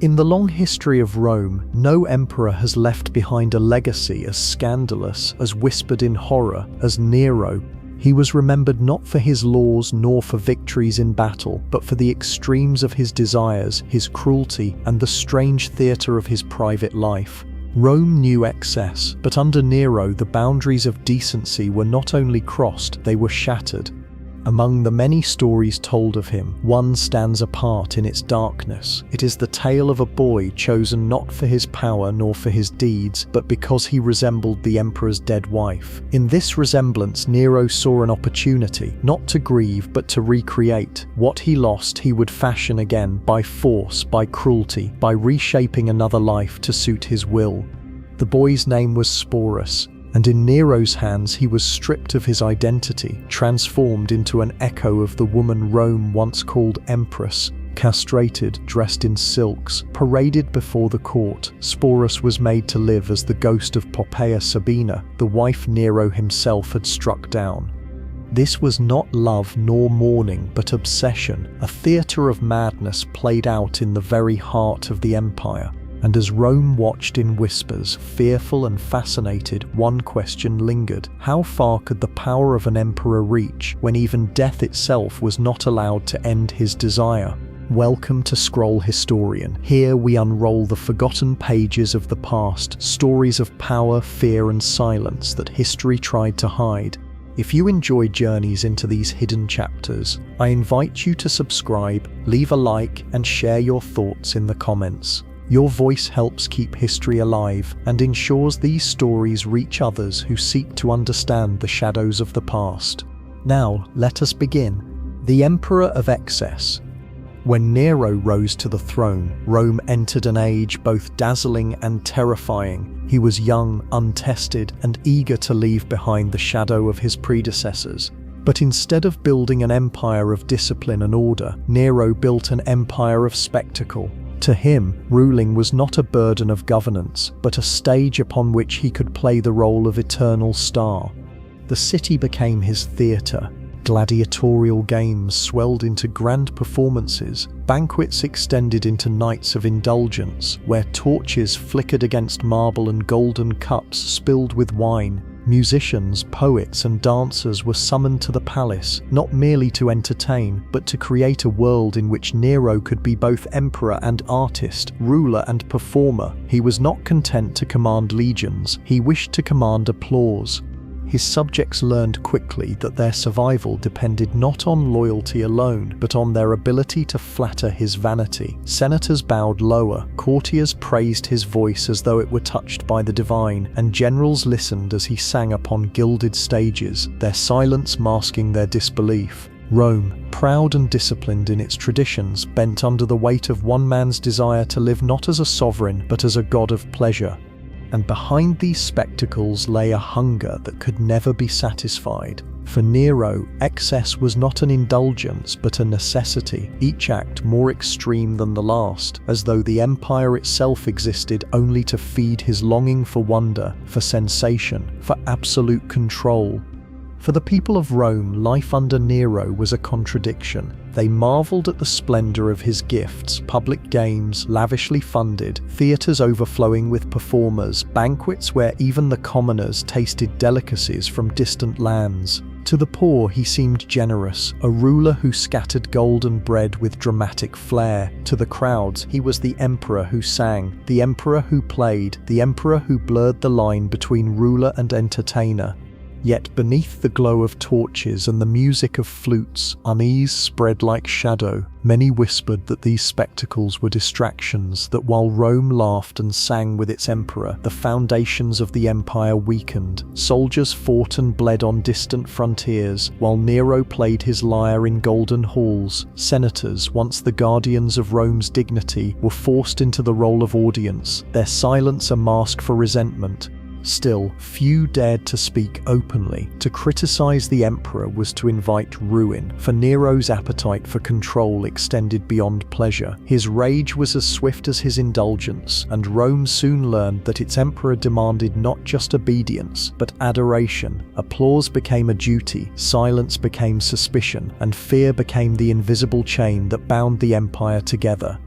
In the long history of Rome, no emperor has left behind a legacy as scandalous, as whispered in horror, as Nero. He was remembered not for his laws nor for victories in battle, but for the extremes of his desires, his cruelty, and the strange theatre of his private life. Rome knew excess, but under Nero the boundaries of decency were not only crossed, they were shattered. Among the many stories told of him, one stands apart in its darkness. It is the tale of a boy chosen not for his power nor for his deeds, but because he resembled the emperor's dead wife. In this resemblance, Nero saw an opportunity, not to grieve, but to recreate. What he lost, he would fashion again, by force, by cruelty, by reshaping another life to suit his will. The boy's name was Sporus, and in Nero's hands he was stripped of his identity, transformed into an echo of the woman Rome once called Empress. Castrated, dressed in silks, paraded before the court, Sporus was made to live as the ghost of Poppaea Sabina, the wife Nero himself had struck down. This was not love nor mourning, but obsession, a theatre of madness played out in the very heart of the empire. And as Rome watched in whispers, fearful and fascinated, one question lingered. How far could the power of an emperor reach when even death itself was not allowed to end his desire? Welcome to Scroll Historian. Here we unroll the forgotten pages of the past, stories of power, fear, and silence that history tried to hide. If you enjoy journeys into these hidden chapters, I invite you to subscribe, leave a like, and share your thoughts in the comments. Your voice helps keep history alive and ensures these stories reach others who seek to understand the shadows of the past. Now, let us begin. The Emperor of Excess. When Nero rose to the throne, Rome entered an age both dazzling and terrifying. He was young, untested, and eager to leave behind the shadow of his predecessors. But instead of building an empire of discipline and order, Nero built an empire of spectacle. To him, ruling was not a burden of governance, but a stage upon which he could play the role of eternal star. The city became his theatre. Gladiatorial games swelled into grand performances. Banquets extended into nights of indulgence, where torches flickered against marble and golden cups spilled with wine. Musicians, poets, and dancers were summoned to the palace, not merely to entertain, but to create a world in which Nero could be both emperor and artist, ruler and performer. He was not content to command legions, he wished to command applause. His subjects learned quickly that their survival depended not on loyalty alone, but on their ability to flatter his vanity. Senators bowed lower, courtiers praised his voice as though it were touched by the divine, and generals listened as he sang upon gilded stages, their silence masking their disbelief. Rome, proud and disciplined in its traditions, bent under the weight of one man's desire to live not as a sovereign, but as a god of pleasure. And behind these spectacles lay a hunger that could never be satisfied. For Nero, excess was not an indulgence but a necessity, each act more extreme than the last, as though the empire itself existed only to feed his longing for wonder, for sensation, for absolute control. For the people of Rome, life under Nero was a contradiction. They marveled at the splendor of his gifts, public games lavishly funded, theaters overflowing with performers, banquets where even the commoners tasted delicacies from distant lands. To the poor he seemed generous, a ruler who scattered golden bread with dramatic flair. To the crowds, he was the emperor who sang, the emperor who played, the emperor who blurred the line between ruler and entertainer. Yet beneath the glow of torches and the music of flutes, unease spread like shadow. Many whispered that these spectacles were distractions, that while Rome laughed and sang with its emperor, the foundations of the empire weakened. Soldiers fought and bled on distant frontiers, while Nero played his lyre in golden halls. Senators, once the guardians of Rome's dignity, were forced into the role of audience, their silence a mask for resentment. Still, few dared to speak openly. To criticize the emperor was to invite ruin, for Nero's appetite for control extended beyond pleasure. His rage was as swift as his indulgence, and Rome soon learned that its emperor demanded not just obedience, but adoration. Applause became a duty, silence became suspicion, and fear became the invisible chain that bound the empire together.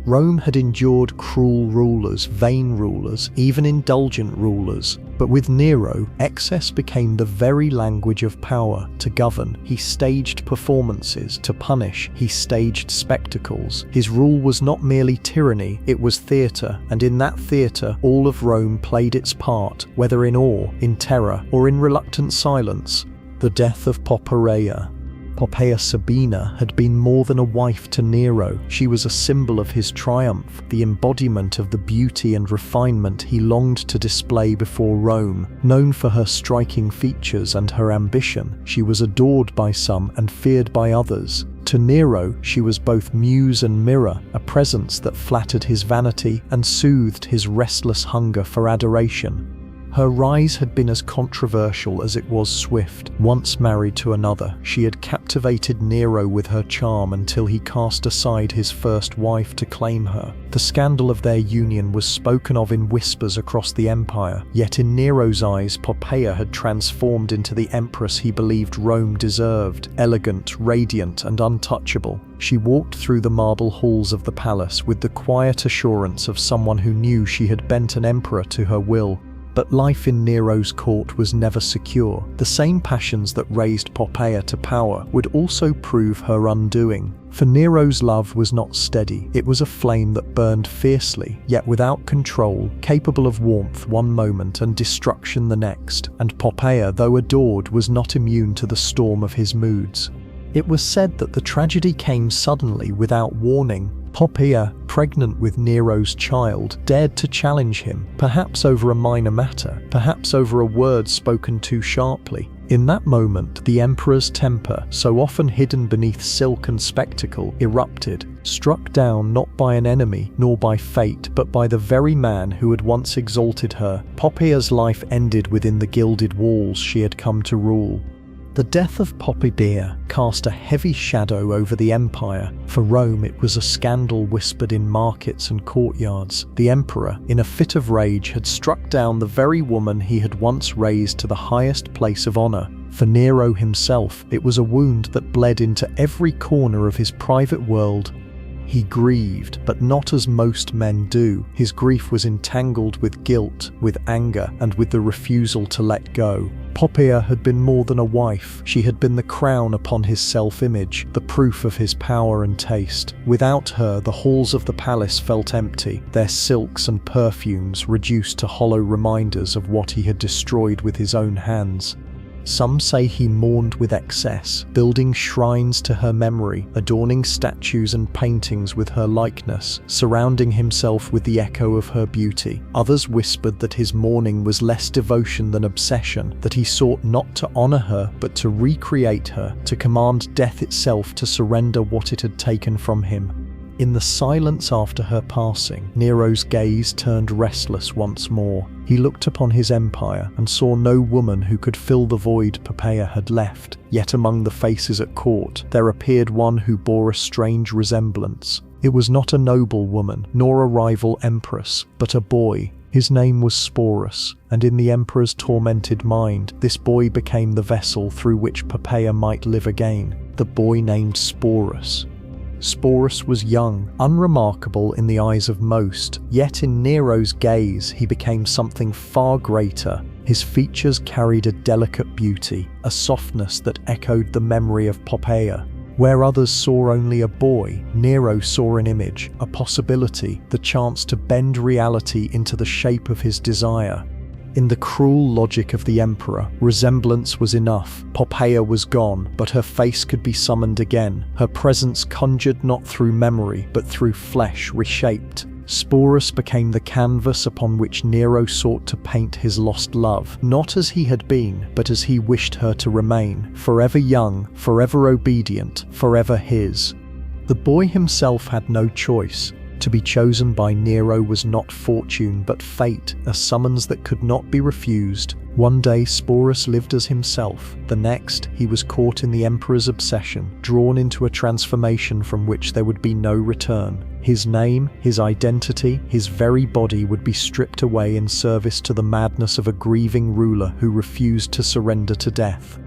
Rome had endured cruel rulers, vain rulers, even indulgent rulers. But with Nero, excess became the very language of power. To govern, he staged performances. To punish, he staged spectacles. His rule was not merely tyranny, it was theatre, and in that theatre, all of Rome played its part, whether in awe, in terror, or in reluctant silence. The death of Poppaea. Poppaea Sabina had been more than a wife to Nero. She was a symbol of his triumph, the embodiment of the beauty and refinement he longed to display before Rome. Known for her striking features and her ambition, she was adored by some and feared by others. To Nero, she was both muse and mirror, a presence that flattered his vanity and soothed his restless hunger for adoration. Her rise had been as controversial as it was swift. Once married to another, she had captivated Nero with her charm until he cast aside his first wife to claim her. The scandal of their union was spoken of in whispers across the empire, yet in Nero's eyes, Poppaea had transformed into the empress he believed Rome deserved, elegant, radiant, and untouchable. She walked through the marble halls of the palace with the quiet assurance of someone who knew she had bent an emperor to her will. But life in Nero's court was never secure. The same passions that raised Poppaea to power would also prove her undoing. For Nero's love was not steady. It was a flame that burned fiercely, yet without control, capable of warmth one moment and destruction the next. And Poppaea, though adored, was not immune to the storm of his moods. It was said that the tragedy came suddenly without warning. Poppaea, pregnant with Nero's child, dared to challenge him, perhaps over a minor matter, perhaps over a word spoken too sharply. In that moment, the emperor's temper, so often hidden beneath silk and spectacle, erupted, struck down not by an enemy, nor by fate, but by the very man who had once exalted her. Poppaea's life ended within the gilded walls she had come to rule. The death of Poppaea cast a heavy shadow over the empire. For Rome, it was a scandal whispered in markets and courtyards. The emperor, in a fit of rage, had struck down the very woman he had once raised to the highest place of honor. For Nero himself, it was a wound that bled into every corner of his private world. He grieved, but not as most men do. His grief was entangled with guilt, with anger, and with the refusal to let go. Poppaea had been more than a wife. She had been the crown upon his self-image, the proof of his power and taste. Without her, the halls of the palace felt empty, their silks and perfumes reduced to hollow reminders of what he had destroyed with his own hands. Some say he mourned with excess, building shrines to her memory, adorning statues and paintings with her likeness, surrounding himself with the echo of her beauty. Others whispered that his mourning was less devotion than obsession, that he sought not to honor her, but to recreate her, to command death itself to surrender what it had taken from him. In the silence after her passing, Nero's gaze turned restless once more. He looked upon his empire and saw no woman who could fill the void Poppaea had left. Yet among the faces at court, there appeared one who bore a strange resemblance. It was not a noble woman, nor a rival empress, but a boy. His name was Sporus, and in the emperor's tormented mind, this boy became the vessel through which Poppaea might live again. The boy named Sporus. Sporus was young, unremarkable in the eyes of most, yet in Nero's gaze he became something far greater. His features carried a delicate beauty, a softness that echoed the memory of Poppaea. Where others saw only a boy, Nero saw an image, a possibility, the chance to bend reality into the shape of his desire. In the cruel logic of the emperor, resemblance was enough. Poppaea was gone, but her face could be summoned again, her presence conjured not through memory, but through flesh reshaped. Sporus became the canvas upon which Nero sought to paint his lost love, not as he had been, but as he wished her to remain, forever young, forever obedient, forever his. The boy himself had no choice. To be chosen by Nero was not fortune but fate, a summons that could not be refused. One day Sporus lived as himself, the next he was caught in the emperor's obsession, drawn into a transformation from which there would be no return. His name, his identity, his very body would be stripped away in service to the madness of a grieving ruler who refused to surrender to death.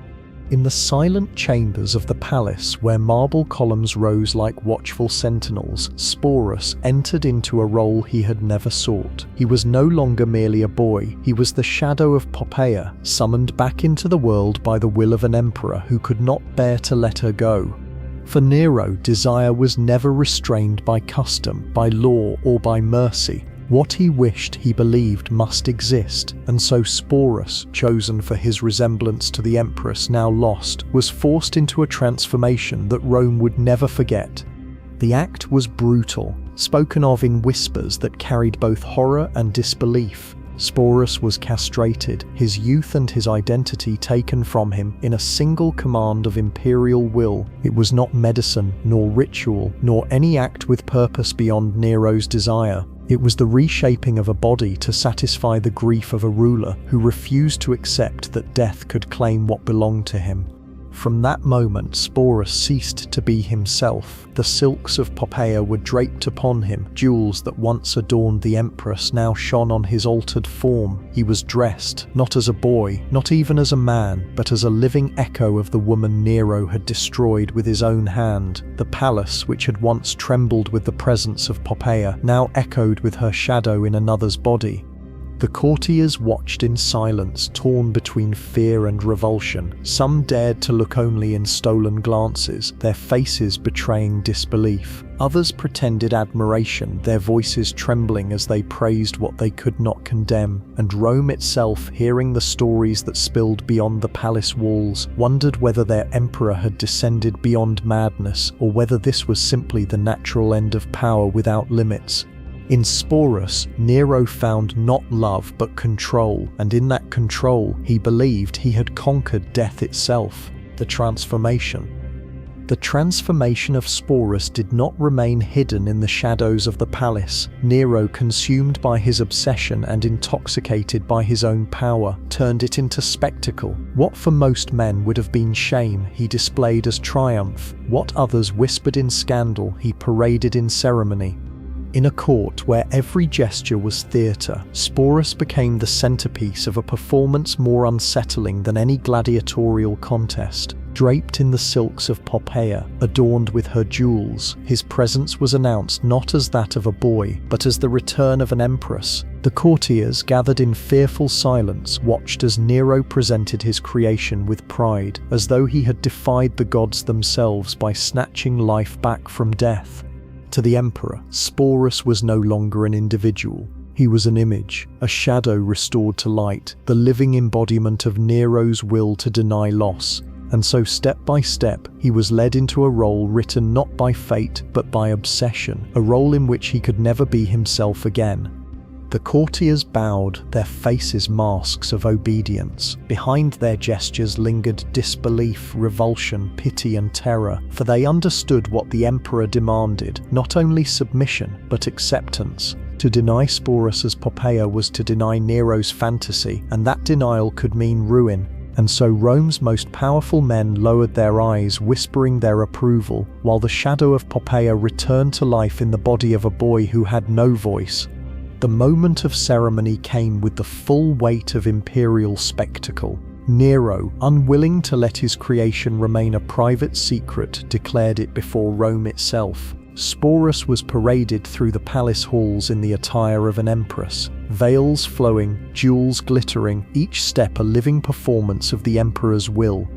In the silent chambers of the palace, where marble columns rose like watchful sentinels, Sporus entered into a role he had never sought. He was no longer merely a boy, he was the shadow of Poppaea, summoned back into the world by the will of an emperor who could not bear to let her go. For Nero, desire was never restrained by custom, by law, or by mercy. What he wished, he believed, must exist, and so Sporus, chosen for his resemblance to the empress now lost, was forced into a transformation that Rome would never forget. The act was brutal, spoken of in whispers that carried both horror and disbelief. Sporus was castrated, his youth and his identity taken from him in a single command of imperial will. It was not medicine, nor ritual, nor any act with purpose beyond Nero's desire. It was the reshaping of a body to satisfy the grief of a ruler who refused to accept that death could claim what belonged to him. From that moment, Sporus ceased to be himself. The silks of Poppaea were draped upon him. Jewels that once adorned the empress now shone on his altered form. He was dressed, not as a boy, not even as a man, but as a living echo of the woman Nero had destroyed with his own hand. The palace, which had once trembled with the presence of Poppaea, now echoed with her shadow in another's body. The courtiers watched in silence, torn between fear and revulsion. Some dared to look only in stolen glances, their faces betraying disbelief. Others pretended admiration, their voices trembling as they praised what they could not condemn. And Rome itself, hearing the stories that spilled beyond the palace walls, wondered whether their emperor had descended beyond madness, or whether this was simply the natural end of power without limits. In Sporus, Nero found not love but control, and in that control, he believed he had conquered death itself. The transformation of Sporus did not remain hidden in the shadows of the palace. Nero, consumed by his obsession and intoxicated by his own power, turned it into spectacle. What for most men would have been shame, he displayed as triumph. What others whispered in scandal, he paraded in ceremony. In a court where every gesture was theatre, Sporus became the centerpiece of a performance more unsettling than any gladiatorial contest. Draped in the silks of Poppaea, adorned with her jewels, his presence was announced not as that of a boy, but as the return of an empress. The courtiers, gathered in fearful silence, watched as Nero presented his creation with pride, as though he had defied the gods themselves by snatching life back from death. To the emperor, Sporus was no longer an individual. He was an image, a shadow restored to light, the living embodiment of Nero's will to deny loss. And so step by step, he was led into a role written not by fate, but by obsession, a role in which he could never be himself again. The courtiers bowed, their faces masks of obedience. Behind their gestures lingered disbelief, revulsion, pity and terror, for they understood what the emperor demanded, not only submission, but acceptance. To deny Sporus as Poppaea was to deny Nero's fantasy, and that denial could mean ruin. And so Rome's most powerful men lowered their eyes, whispering their approval, while the shadow of Poppaea returned to life in the body of a boy who had no voice. The moment of ceremony came with the full weight of imperial spectacle. Nero, unwilling to let his creation remain a private secret, declared it before Rome itself. Sporus was paraded through the palace halls in the attire of an empress, veils flowing, jewels glittering, each step a living performance of the emperor's will.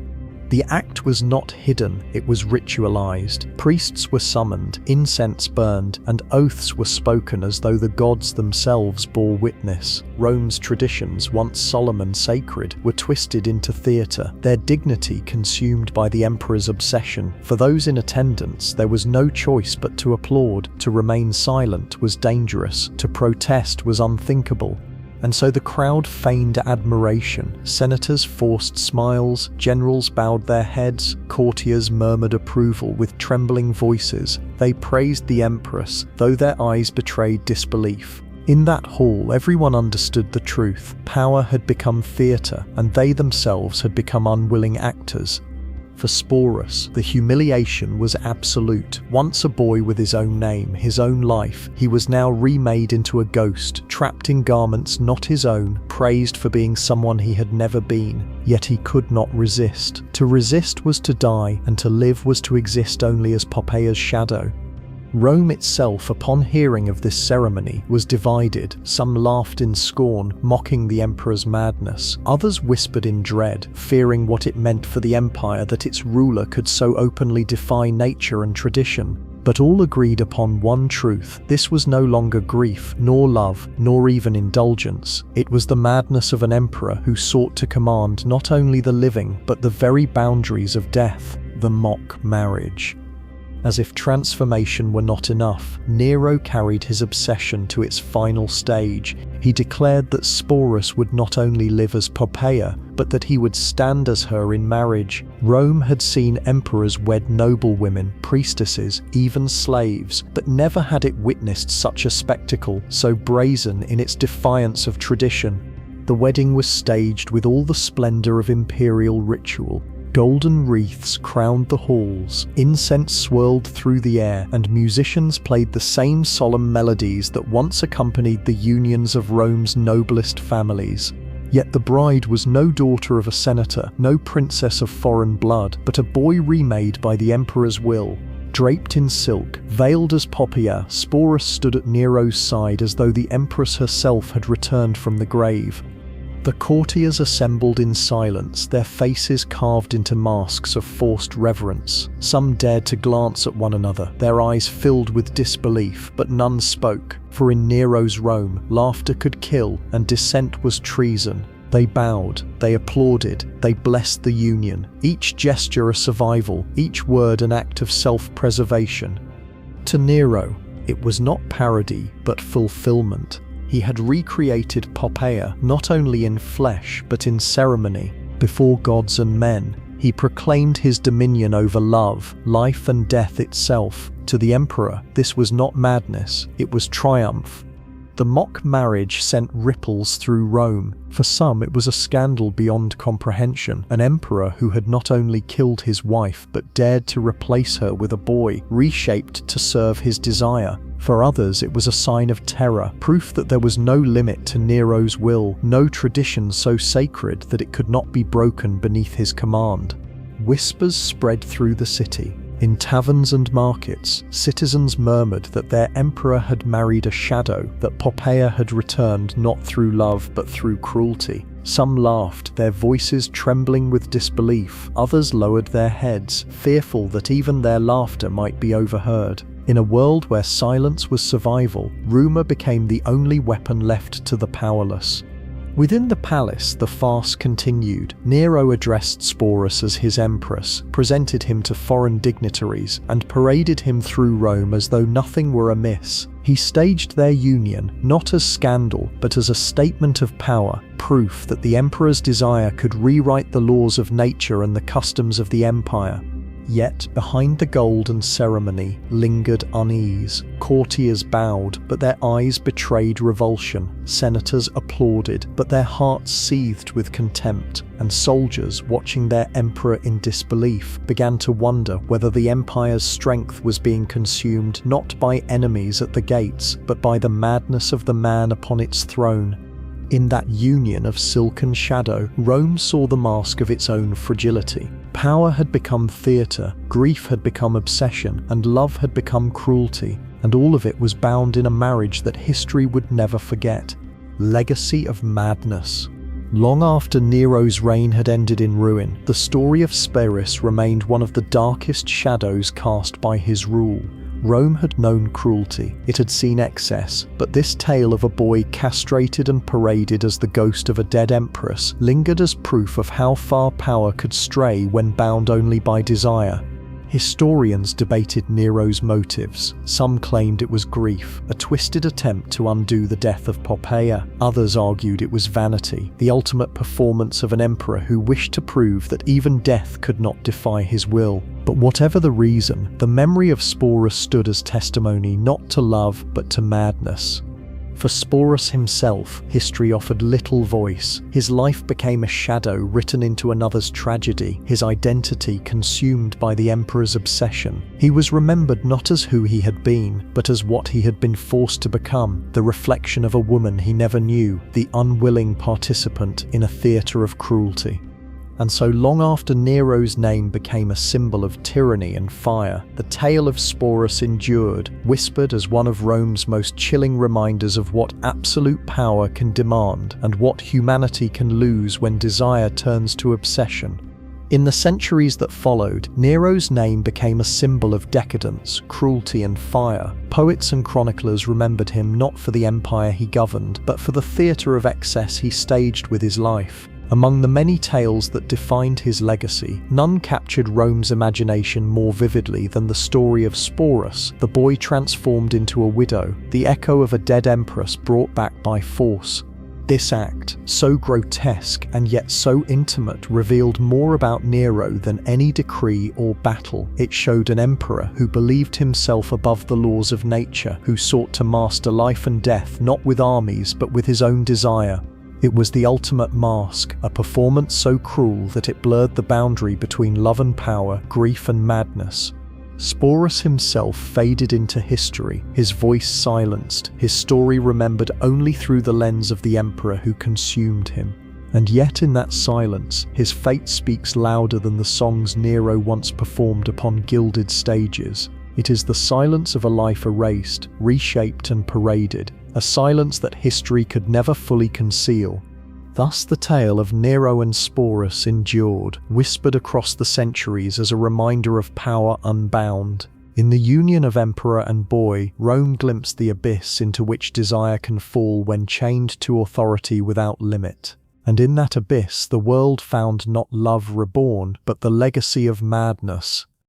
The act was not hidden, it was ritualized. Priests were summoned, incense burned, and oaths were spoken as though the gods themselves bore witness. Rome's traditions, once solemn and sacred, were twisted into theatre, their dignity consumed by the emperor's obsession. For those in attendance, there was no choice but to applaud. To remain silent was dangerous, to protest was unthinkable. And so the crowd feigned admiration. Senators forced smiles, generals bowed their heads, courtiers murmured approval with trembling voices. They praised the empress, though their eyes betrayed disbelief. In that hall, everyone understood the truth. Power had become theatre, and they themselves had become unwilling actors. For Sporus, the humiliation was absolute. Once a boy with his own name, his own life, he was now remade into a ghost, trapped in garments not his own, praised for being someone he had never been. Yet he could not resist. To resist was to die, and to live was to exist only as Poppeia's shadow. Rome itself, upon hearing of this ceremony, was divided. Some laughed in scorn, mocking the emperor's madness. Others whispered in dread, fearing what it meant for the empire that its ruler could so openly defy nature and tradition. But all agreed upon one truth: this was no longer grief, nor love, nor even indulgence. It was the madness of an emperor who sought to command not only the living, but the very boundaries of death, the mock marriage. As if transformation were not enough, Nero carried his obsession to its final stage. He declared that Sporus would not only live as Poppaea, but that he would stand as her in marriage. Rome had seen emperors wed noble women, priestesses, even slaves, but never had it witnessed such a spectacle, so brazen in its defiance of tradition. The wedding was staged with all the splendor of imperial ritual. Golden wreaths crowned the halls, incense swirled through the air, and musicians played the same solemn melodies that once accompanied the unions of Rome's noblest families. Yet the bride was no daughter of a senator, no princess of foreign blood, but a boy remade by the emperor's will. Draped in silk, veiled as Poppaea, Sporus stood at Nero's side as though the empress herself had returned from the grave. The courtiers assembled in silence, their faces carved into masks of forced reverence. Some dared to glance at one another, their eyes filled with disbelief, but none spoke, for in Nero's Rome, laughter could kill and dissent was treason. They bowed, they applauded, they blessed the union, each gesture a survival, each word an act of self-preservation. To Nero, it was not parody, but fulfillment. He had recreated Poppaea not only in flesh but in ceremony. Before gods and men, he proclaimed his dominion over love, life and death itself. To the emperor, this was not madness, it was triumph. The mock marriage sent ripples through Rome. For some, it was a scandal beyond comprehension. An emperor who had not only killed his wife but dared to replace her with a boy, reshaped to serve his desire. For others, it was a sign of terror, proof that there was no limit to Nero's will, no tradition so sacred that it could not be broken beneath his command. Whispers spread through the city. In taverns and markets, citizens murmured that their emperor had married a shadow, that Poppaea had returned not through love but through cruelty. Some laughed, their voices trembling with disbelief. Others lowered their heads, fearful that even their laughter might be overheard. In a world where silence was survival, rumor became the only weapon left to the powerless. Within the palace, the farce continued. Nero addressed Sporus as his empress, presented him to foreign dignitaries, and paraded him through Rome as though nothing were amiss. He staged their union, not as scandal, but as a statement of power, proof that the emperor's desire could rewrite the laws of nature and the customs of the empire. Yet, behind the gold and ceremony lingered unease. Courtiers bowed, but their eyes betrayed revulsion. Senators applauded, but their hearts seethed with contempt. And soldiers, watching their emperor in disbelief, began to wonder whether the empire's strength was being consumed not by enemies at the gates, but by the madness of the man upon its throne. In that union of silk and shadow, Rome saw the mask of its own fragility. Power had become theatre, grief had become obsession, and love had become cruelty, and all of it was bound in a marriage that history would never forget. Legacy of madness. Long after Nero's reign had ended in ruin, the story of Sporus remained one of the darkest shadows cast by his rule. Rome had known cruelty, it had seen excess, but this tale of a boy castrated and paraded as the ghost of a dead empress lingered as proof of how far power could stray when bound only by desire. Historians debated Nero's motives. Some claimed it was grief, a twisted attempt to undo the death of Poppaea. Others argued it was vanity, the ultimate performance of an emperor who wished to prove that even death could not defy his will. But whatever the reason, the memory of Sporus stood as testimony not to love but to madness. For Sporus himself, history offered little voice. His life became a shadow written into another's tragedy, his identity consumed by the emperor's obsession. He was remembered not as who he had been, but as what he had been forced to become, the reflection of a woman he never knew, the unwilling participant in a theatre of cruelty. And so long after Nero's name became a symbol of tyranny and fire, the tale of Sporus endured, whispered as one of Rome's most chilling reminders of what absolute power can demand and what humanity can lose when desire turns to obsession. In the centuries that followed, Nero's name became a symbol of decadence, cruelty and fire. Poets and chroniclers remembered him not for the empire he governed, but for the theatre of excess he staged with his life. Among the many tales that defined his legacy, none captured Rome's imagination more vividly than the story of Sporus, the boy transformed into a widow, the echo of a dead empress brought back by force. This act, so grotesque and yet so intimate, revealed more about Nero than any decree or battle. It showed an emperor who believed himself above the laws of nature, who sought to master life and death not with armies but with his own desire. It was the ultimate mask, a performance so cruel that it blurred the boundary between love and power, grief and madness. Sporus himself faded into history, his voice silenced, his story remembered only through the lens of the emperor who consumed him. And yet in that silence, his fate speaks louder than the songs Nero once performed upon gilded stages. It is the silence of a life erased, reshaped and paraded, a silence that history could never fully conceal. Thus the tale of Nero and Sporus endured, whispered across the centuries as a reminder of power unbound. In the union of emperor and boy, Rome glimpsed the abyss into which desire can fall when chained to authority without limit. And in that abyss the world found not love reborn, but the legacy of madness.